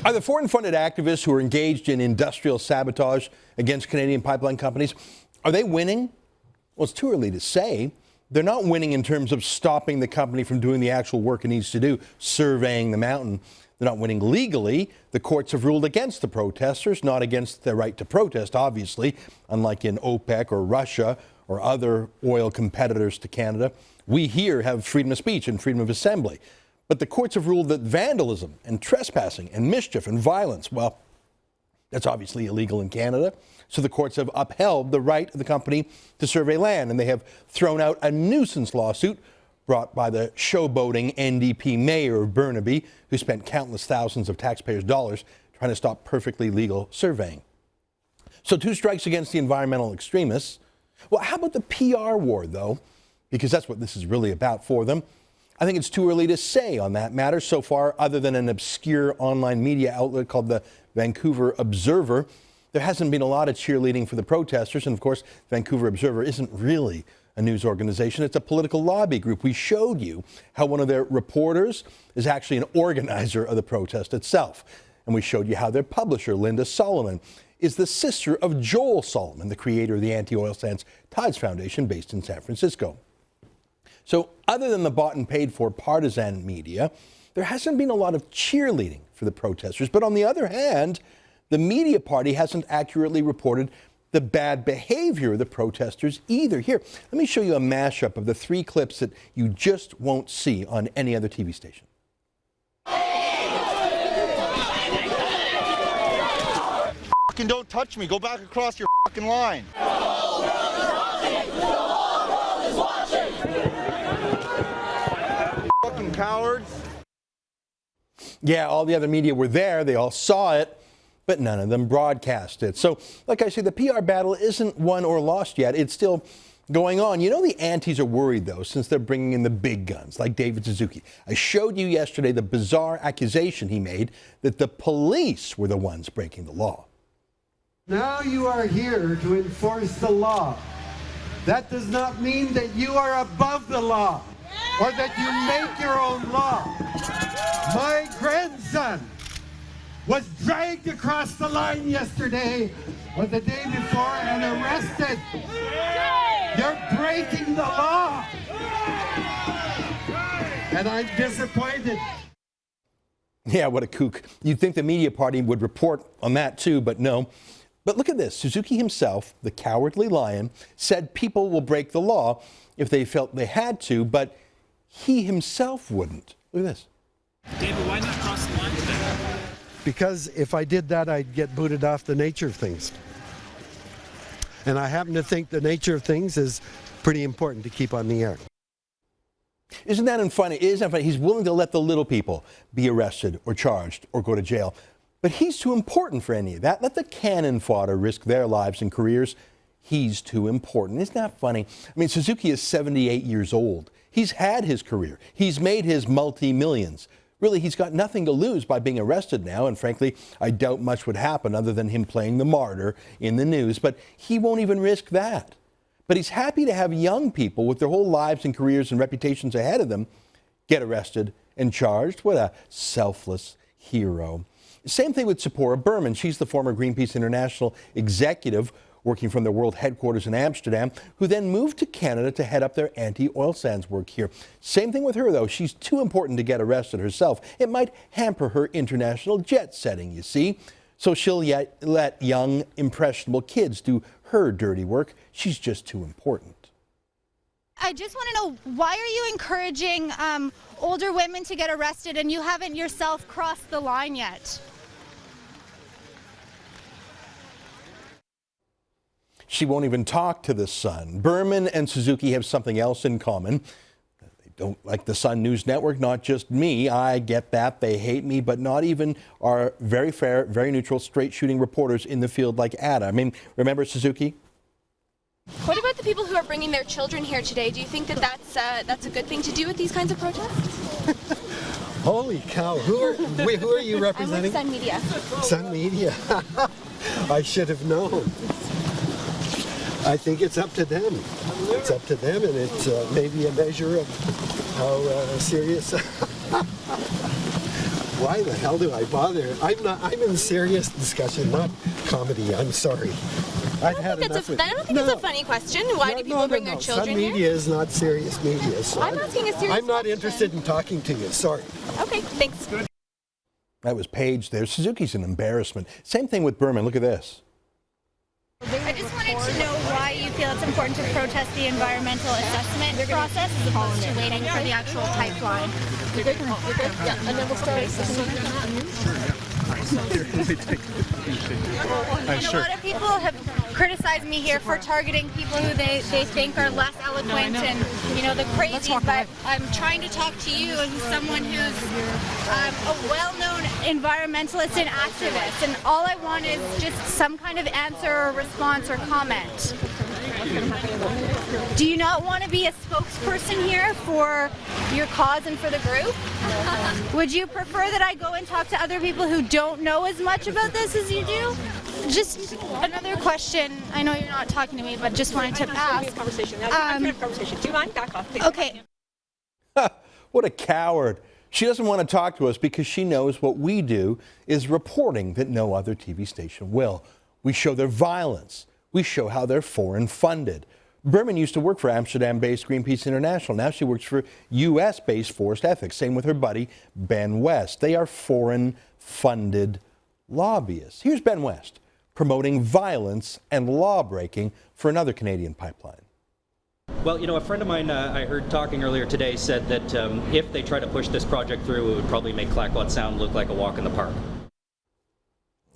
Are the foreign-funded activists who are engaged in industrial sabotage against Canadian pipeline companies, are they winning? Well, it's too early to say. They're not winning in terms of stopping the company from doing the actual work it needs to do, surveying the mountain. They're not winning legally. The courts have ruled against the protesters, not against their right to protest, obviously, unlike in OPEC or Russia or other oil competitors to Canada. We here have freedom of speech and freedom of assembly. But the courts have ruled that vandalism and trespassing and mischief and violence, well, that's obviously illegal in Canada. So the courts have upheld the right of the company to survey land, and they have thrown out a nuisance lawsuit brought by the showboating NDP mayor of Burnaby, who spent countless thousands of taxpayers' dollars trying to stop perfectly legal surveying. So 2 strikes against the environmental extremists. Well, how about the PR war, though? Because that's what this is really about for them. I think it's too early to say on that matter so far, other than an obscure online media outlet called the Vancouver Observer. There hasn't been a lot of cheerleading for the protesters, and of course, Vancouver Observer isn't really a news organization. It's a political lobby group. We showed you how one of their reporters is actually an organizer of the protest itself. And we showed you how their publisher, Linda Solomon, is the sister of Joel Solomon, the creator of the Anti-Oil Sands Tides Foundation based in San Francisco. So other than the bought and paid for partisan media, there hasn't been a lot of cheerleading for the protesters. But on the other hand, the media party hasn't accurately reported the bad behavior of the protesters either. Here, let me show you a mashup of the 3 clips that you just won't see on any other TV station. Fucking don't touch me. Go back across your fucking line. Fucking cowards. Yeah, all the other media were there. They all saw it, but none of them broadcast it. So, like I say, the PR battle isn't won or lost yet. It's still going on. You know, the antis are worried, though, since they're bringing in the big guns, like David Suzuki. I showed you yesterday the bizarre accusation he made that the police were the ones breaking the law. Now you are here to enforce the law. That does not mean that you are above the law or that you make your own law. My grandson was dragged across the line yesterday or the day before and arrested. You're breaking the law. And I'm disappointed. Yeah, what a kook. You'd think the media party would report on that too, but no. But look at this. Suzuki himself, the cowardly lion, said people will break the law if they felt they had to, but he himself wouldn't. Look at this. David, why not cross the line today? Because if I did that, I'd get booted off the nature of things. And I happen to think the nature of things is pretty important to keep on the air. Isn't that funny? Isn't that funny? He's willing to let the little people be arrested or charged or go to jail. But he's too important for any of that. Let the cannon fodder risk their lives and careers. He's too important. Isn't that funny? I mean, Suzuki is 78 years old. He's had his career. He's made his multi-millions. Really, he's got nothing to lose by being arrested now, and frankly, I doubt much would happen other than him playing the martyr in the news, but he won't even risk that. But he's happy to have young people with their whole lives and careers and reputations ahead of them get arrested and charged. What a selfless hero. Same thing with Tzipora Berman. She's the former Greenpeace International executive working from their world headquarters in Amsterdam, who then moved to Canada to head up their anti-oil sands work here. Same thing with her, though. She's too important to get arrested herself. It might hamper her international jet setting, you see. So she'll let young, impressionable kids do her dirty work. She's just too important. I just want to know, why are you encouraging older women to get arrested and you haven't yourself crossed the line yet? She won't even talk to the Sun. Berman and Suzuki have something else in common. They don't like the Sun News Network, not just me. I get that. They hate me, but not even our very fair, very neutral, straight-shooting reporters in the field like Ada. I mean, remember Suzuki? What about the people who are bringing their children here today? Do you think that that's a good thing to do with these kinds of protests? Holy cow, who are you representing? I'm with Sun Media. Sun Media. I should have known. I think it's up to them. It's up to them, and it's maybe a measure of how serious Why the hell do I bother? I'm in serious discussion, not comedy. I'm sorry. I've had enough with I don't think it's a funny question. Why do people bring their children Some here? media is not serious media. So I'm asking a serious I'm not question. interested in talking to you. Sorry. Okay, thanks. That was Paige there. Suzuki's an embarrassment. Same thing with Berman. Look at this. I just wanted to know why you feel it's important to protest the environmental assessment process as opposed to waiting for the actual pipeline. Yeah, and then we'll start. A lot of people have criticized me here for targeting people who they think are less eloquent and, the crazies, but I'm trying to talk to you as someone who's a well-known environmentalist and activist, and all I want is just some kind of answer or response or comment. Do you not want to be a spokesperson here for your cause and for the group? Would you prefer that I go and talk to other people who don't know as much about this as you do? Just another question. I know you're not talking to me, but just wanted to ask. Conversation. Do you mind? Back off, please. Okay. What a coward. She doesn't want to talk to us because she knows what we do is reporting that no other TV station will. We show their violence. We show how they're foreign funded. Berman used to work for Amsterdam-based Greenpeace International. Now she works for U.S.-based Forest Ethics. Same with her buddy, Ben West. They are foreign-funded lobbyists. Here's Ben West promoting violence and law-breaking for another Canadian pipeline. Well, a friend of mine I heard talking earlier today said that if they try to push this project through, it would probably make Clackawanna Sound look like a walk in the park.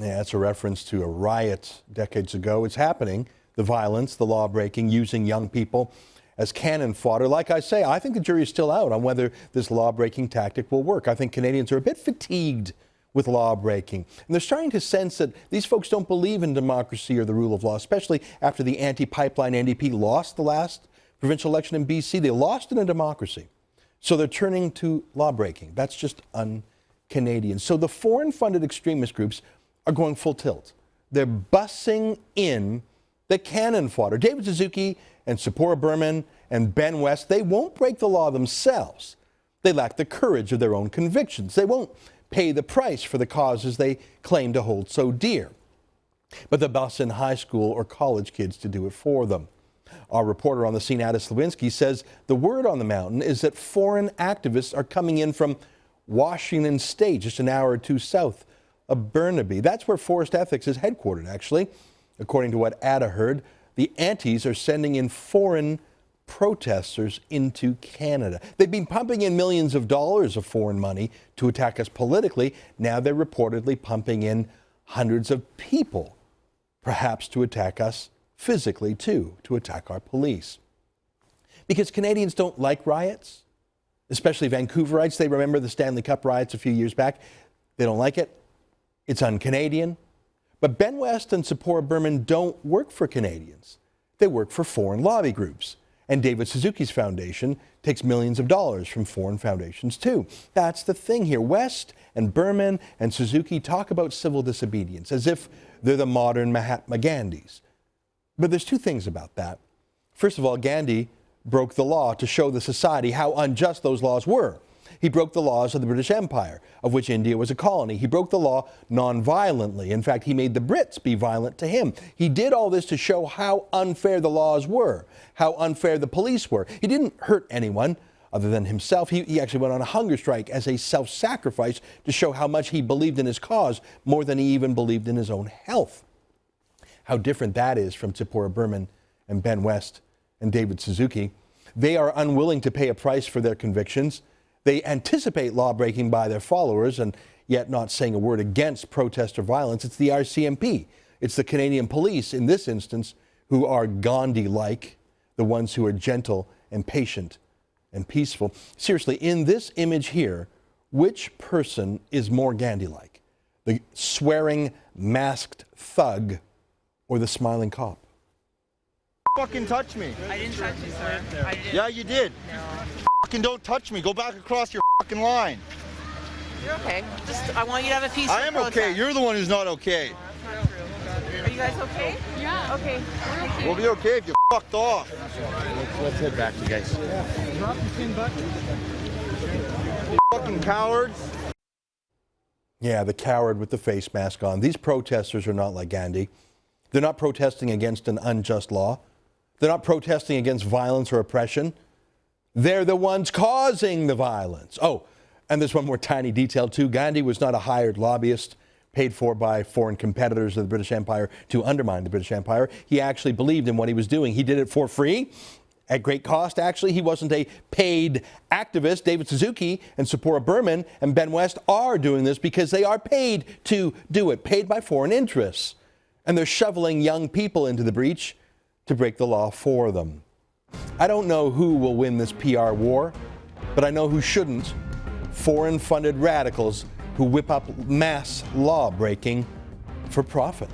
Yeah, that's a reference to a riot decades ago. It's happening. The violence, the law-breaking, using young people as cannon fodder. Like I say, I think the jury is still out on whether this law-breaking tactic will work. I think Canadians are a bit fatigued with law-breaking. And they're starting to sense that these folks don't believe in democracy or the rule of law, especially after the anti-pipeline NDP lost the last provincial election in BC. They lost in a democracy. So they're turning to law-breaking. That's just un-Canadian. So the foreign-funded extremist groups are going full tilt. They're bussing in the cannon fodder. David Suzuki and Sephora Berman and Ben West, they won't break the law themselves. They lack the courage of their own convictions. They won't pay the price for the causes they claim to hold so dear. But they'll bus in high school or college kids to do it for them. Our reporter on the scene, Addis Lewinsky, says the word on the mountain is that foreign activists are coming in from Washington State, just an hour or two south of Burnaby. That's where Forest Ethics is headquartered, actually. According to what Ada heard, the antis are sending in foreign protesters into Canada. They've been pumping in millions of dollars of foreign money to attack us politically. Now they're reportedly pumping in hundreds of people, perhaps to attack us physically too, to attack our police. Because Canadians don't like riots, especially Vancouverites. They remember the Stanley Cup riots a few years back. They don't like it. It's un-Canadian. But Ben West and Sephora Berman don't work for Canadians. They work for foreign lobby groups. And David Suzuki's foundation takes millions of dollars from foreign foundations too. That's the thing here. West and Berman and Suzuki talk about civil disobedience as if they're the modern Mahatma Gandhis. But there's two things about that. First of all, Gandhi broke the law to show the society how unjust those laws were. He broke the laws of the British Empire, of which India was a colony. He broke the law non-violently. In fact, he made the Brits be violent to him. He did all this to show how unfair the laws were, how unfair the police were. He didn't hurt anyone other than himself. He actually went on a hunger strike as a self-sacrifice to show how much he believed in his cause, more than he even believed in his own health. How different that is from Sephora Berman and Ben West and David Suzuki. They are unwilling to pay a price for their convictions. They anticipate law-breaking by their followers and yet not saying a word against protest or violence. It's the RCMP. It's the Canadian police, in this instance, who are Gandhi-like, the ones who are gentle and patient and peaceful. Seriously, in this image here, which person is more Gandhi-like? The swearing, masked thug or the smiling cop? Fucking touch me. I didn't touch you, sir. I didn't. Yeah, you did. No. Fucking don't touch me. Go back across your fucking line. You're okay. I want you to have a peaceful I am protest. okay. You're the one who's not okay. That's not true. Are you guys okay? Yeah. Okay. We're okay. We'll be okay if you fucked off. Let's head back, you guys. You fucking cowards. Yeah, the coward with the face mask on. These protesters are not like Gandhi. They're not protesting against an unjust law. They're not protesting against violence or oppression. They're the ones causing the violence. Oh, and there's one more tiny detail too. Gandhi was not a hired lobbyist paid for by foreign competitors of the British Empire to undermine the British Empire. He actually believed in what he was doing. He did it for free, at great cost, actually. He wasn't a paid activist. David Suzuki and Sephora Berman and Ben West are doing this because they are paid to do it, paid by foreign interests. And they're shoveling young people into the breach to break the law for them. I don't know who will win this PR war, but I know who shouldn't. Foreign-funded radicals who whip up mass law breaking for profit.